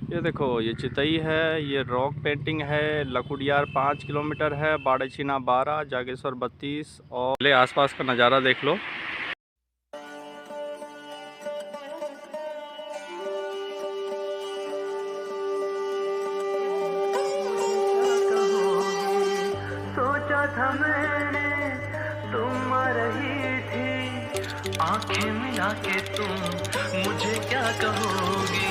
ये देखो, ये चितई है, ये रॉक पेंटिंग है। लखुडियार 5 किलोमीटर है, बाड़ेछीना 12, जागेश्वर 32। और पहले आसपास का नज़ारा देख लो। सोचा था मैंने तुम आ रही थी, आंखें मिला के तुम मुझे क्या कहोगी।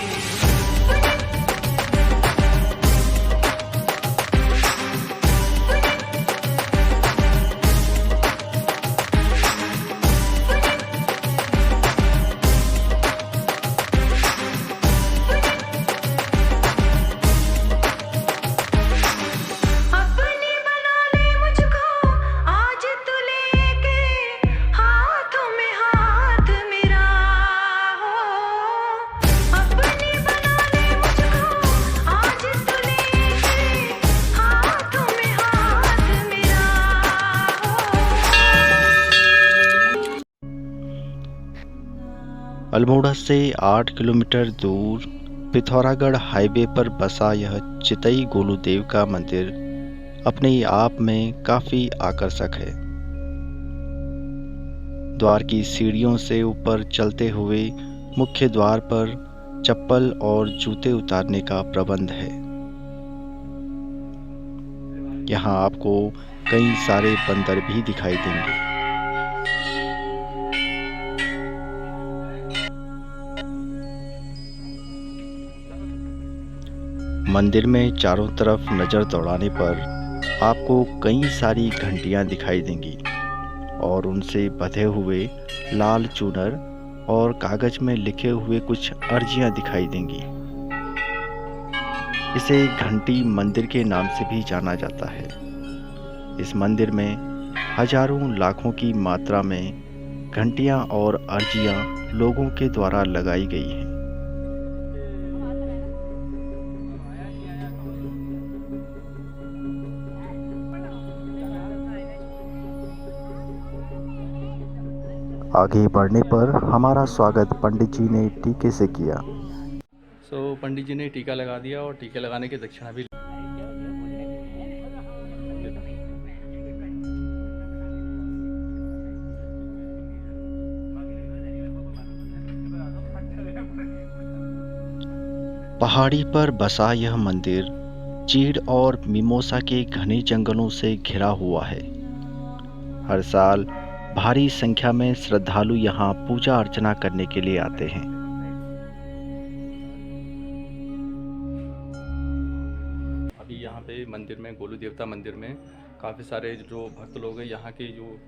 अल्मोड़ा से 8 किलोमीटर दूर पिथौरागढ़ हाईवे पर बसा यह चितई गोलूदेव का मंदिर अपने आप में काफी आकर्षक है। द्वार की सीढ़ियों से ऊपर चलते हुए मुख्य द्वार पर चप्पल और जूते उतारने का प्रबंध है। यहाँ आपको कई सारे बंदर भी दिखाई देंगे। मंदिर में चारों तरफ नज़र दौड़ाने पर आपको कई सारी घंटियां दिखाई देंगी और उनसे बंधे हुए लाल चूनर और कागज में लिखे हुए कुछ अर्जियां दिखाई देंगी। इसे घंटी मंदिर के नाम से भी जाना जाता है। इस मंदिर में हजारों लाखों की मात्रा में घंटियां और अर्जियां लोगों के द्वारा लगाई गई हैं। आगे बढ़ने पर हमारा स्वागत पंडित जी ने टीके से किया। पंडित जी ने टीका लगा दिया और टीके लगाने की दक्षिणा भी। पहाड़ी पर बसा यह मंदिर चीड़ और मिमोसा के घने जंगलों से घिरा हुआ है। हर साल भारी संख्या में श्रद्धालु यहाँ पूजा अर्चना करने के लिए आते हैं। अभी यहाँ पे मंदिर में, गोलू देवता मंदिर में काफ़ी सारे जो भक्त लोग हैं, यहाँ की जो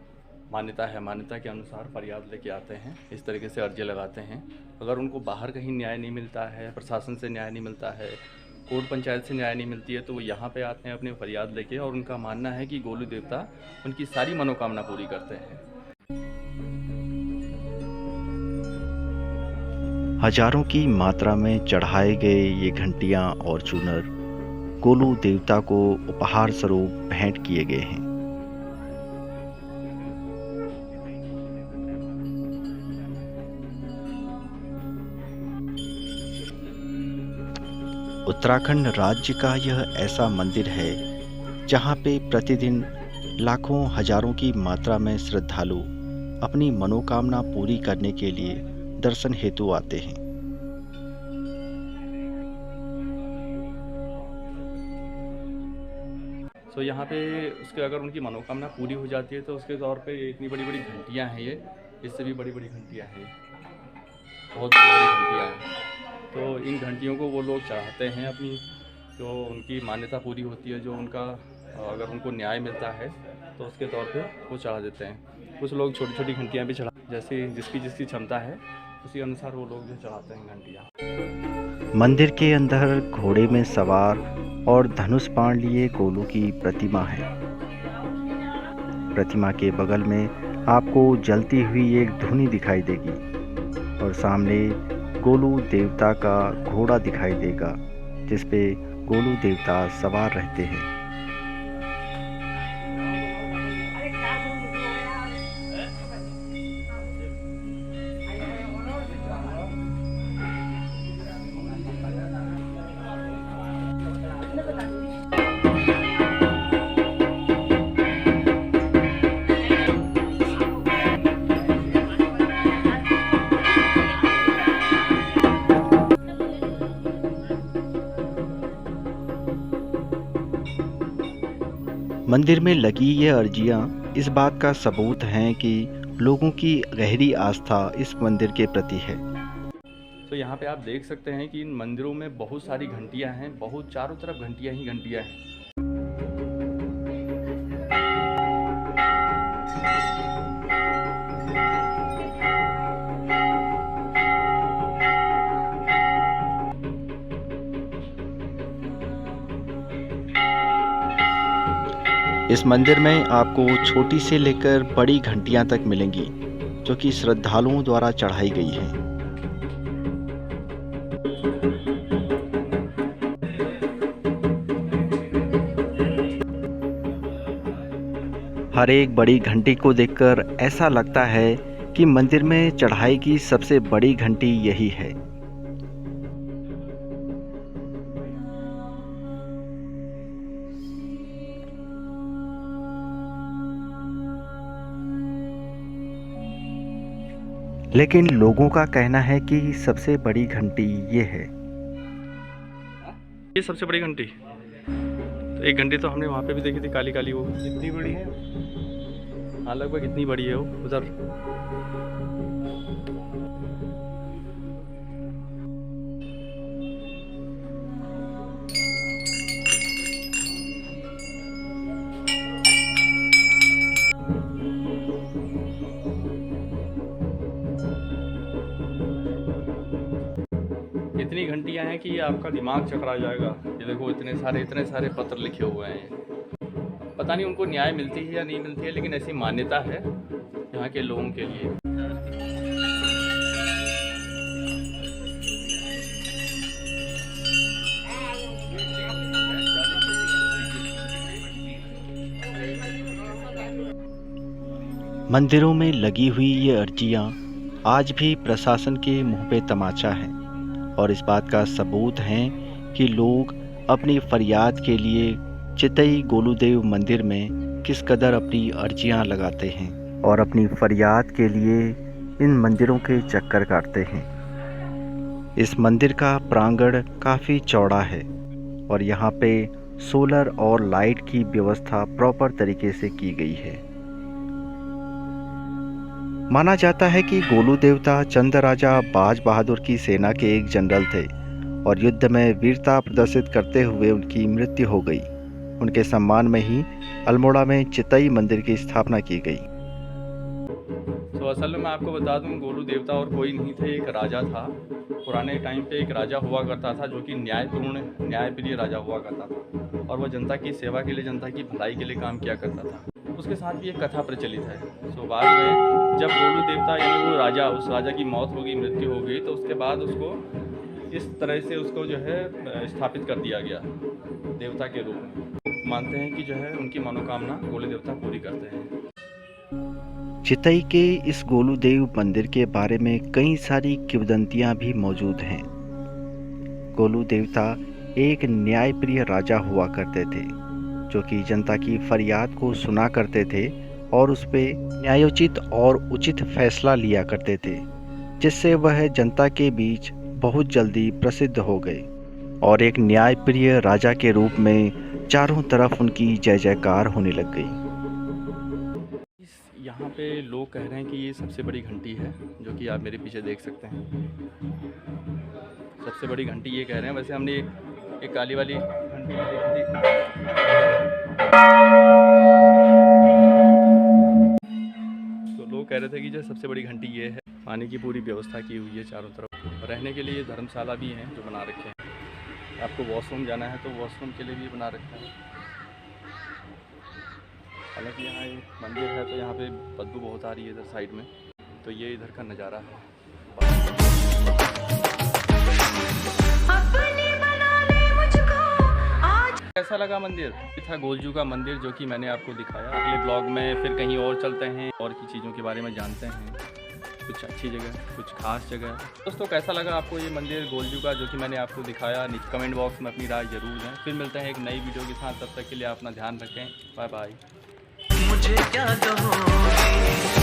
मान्यता के अनुसार फरियाद लेके आते हैं। इस तरीके से अर्जी लगाते हैं। अगर उनको बाहर कहीं न्याय नहीं मिलता है, प्रशासन से न्याय नहीं मिलता है, कोर्ट पंचायत से न्याय नहीं मिलती है, तो वो यहाँ पे आते हैं अपनी फरियाद लेके। और उनका मानना है कि गोलू देवता उनकी सारी मनोकामना पूरी करते हैं। हजारों की मात्रा में चढ़ाए गए ये घंटियां और चूनर गोलू देवता को उपहार स्वरूप भेंट किए गए हैं। उत्तराखंड राज्य का यह ऐसा मंदिर है जहां पे प्रतिदिन लाखों हजारों की मात्रा में श्रद्धालु अपनी मनोकामना पूरी करने के लिए दर्शन हेतु आते हैं। तो यहाँ पे उसके अगर उनकी मनोकामना पूरी हो जाती है तो उसके तौर पे इतनी बड़ी बड़ी घंटियाँ हैं, ये इससे भी बड़ी बड़ी घंटियाँ हैं, बहुत बड़ी बड़ी घंटियाँ हैं। तो इन घंटियों को वो लोग चढ़ाते हैं अपनी, जो उनकी मान्यता पूरी होती है, जो उनका अगर उनको न्याय मिलता है तो उसके तौर पे वो चढ़ा देते हैं। कुछ लोग छोटी छोटी घंटियाँ भी चढ़ा, जैसे जिसकी क्षमता है उसी अनुसार वो लोग जो चढ़ाते हैं घंटियाँ। मंदिर के अंदर घोड़े में सवार और धनुष बाण लिए गोलू की प्रतिमा है। प्रतिमा के बगल में आपको जलती हुई एक धुनी दिखाई देगी और सामने गोलू देवता का घोड़ा दिखाई देगा जिस पे गोलू देवता सवार रहते हैं। मंदिर में लगी ये अर्जियां इस बात का सबूत हैं कि लोगों की गहरी आस्था इस मंदिर के प्रति है। तो यहाँ पे आप देख सकते हैं कि इन मंदिरों में बहुत सारी घंटियाँ हैं, बहुत चारों तरफ घंटियाँ ही घंटियाँ हैं। इस मंदिर में आपको छोटी से लेकर बड़ी घंटियां तक मिलेंगी जो कि श्रद्धालुओं द्वारा चढ़ाई गई हैं। हर एक बड़ी घंटी को देखकर ऐसा लगता है कि मंदिर में चढ़ाई की सबसे बड़ी घंटी यही है। लेकिन लोगों का कहना है कि सबसे बड़ी घंटी ये है। ये सबसे बड़ी घंटी, तो एक घंटी तो हमने वहाँ पे भी देखी थी, काली काली, वो कितनी बड़ी है? हाँ, लगभग इतनी बड़ी है वो उधर। इतनी घंटियां हैं कि आपका दिमाग चकरा जाएगा। ये देखो इतने सारे पत्र लिखे हुए हैं। पता नहीं उनको न्याय मिलती है या नहीं मिलती है, लेकिन ऐसी मान्यता है यहाँ के लोगों के लिए। मंदिरों में लगी हुई ये अर्जियां आज भी प्रशासन के मुंह पे तमाचा है और इस बात का सबूत है कि लोग अपनी फरियाद के लिए चितई गोलूदेव मंदिर में किस कदर अपनी अर्जियां लगाते हैं और अपनी फरियाद के लिए इन मंदिरों के चक्कर काटते हैं। इस मंदिर का प्रांगण काफ़ी चौड़ा है और यहाँ पे सोलर और लाइट की व्यवस्था प्रॉपर तरीके से की गई है। माना जाता है कि गोलू देवता चंद राजा बाज बहादुर की सेना के एक जनरल थे और युद्ध में वीरता प्रदर्शित करते हुए उनकी मृत्यु हो गई। उनके सम्मान में ही अल्मोड़ा में चितई मंदिर की स्थापना की गई। तो असल में मैं आपको बता दूं, गोलू देवता और कोई नहीं थे, एक राजा था। पुराने टाइम पे एक राजा हुआ करता था जो कि न्यायप्रिय राजा हुआ करता था और वह जनता की सेवा के लिए, जनता की भलाई के लिए काम किया करता था। उसके साथ भी एक कथा प्रचलित है। सो बाद में जब गोलू देवता यानी वो राजा, उस राजा की मौत हो गई, मृत्यु हो गई, तो उसके बाद उसको इस तरह से उसको जो है स्थापित कर दिया गया देवता के रूप में। मानते हैं कि जो है उनकी मनोकामना गोलू देवता पूरी करते हैं। चितई के इस गोलूदेव मंदिर के बारे में कई सारी किंवदंतियां भी मौजूद हैं। गोलू देवता एक न्यायप्रिय राजा हुआ करते थे जो कि जनता की फरियाद को सुना करते थे और उस पे न्यायोचित और उचित फैसला लिया करते थे, जिससे वह जनता के बीच बहुत जल्दी प्रसिद्ध हो गए और एक न्यायप्रिय राजा के रूप में चारों तरफ उनकी जय जयकार होने लग गई। यहाँ पे लोग कह रहे हैं कि ये सबसे बड़ी घंटी है, जो कि आप मेरे पीछे देख सकते हैं। सबसे बड़ी घंटी ये कह रहे हैं। वैसे हमने एक काली वाली घंटी देखी थी, तो लोग कह रहे थे कि जो सबसे बड़ी घंटी ये है। पानी की पूरी व्यवस्था की हुई है चारों तरफ। रहने के लिए धर्मशाला भी हैं जो बना रखे हैं। आपको वॉशरूम जाना है तो वॉशरूम के लिए भी बना रखा है। हालांकि यहाँ एक मंदिर है तो यहाँ पे बदबू बहुत आ रही है इधर साइड में, तो ये इधर का नज़ारा है। कैसा लगा मंदिर? ये था गोलजू का मंदिर जो कि मैंने आपको दिखाया। अगले ब्लॉग में फिर कहीं और चलते हैं और की चीज़ों के बारे में जानते हैं, कुछ अच्छी जगह, कुछ खास जगह। दोस्तों कैसा लगा आपको ये मंदिर गोलजू का जो कि मैंने आपको दिखाया? कमेंट बॉक्स में अपनी राय जरूर दें। फिर मिलते हैं एक नई वीडियो के साथ, तब तक के लिए अपना ध्यान रखें। Bye bye. मुझे क्या कहोगे?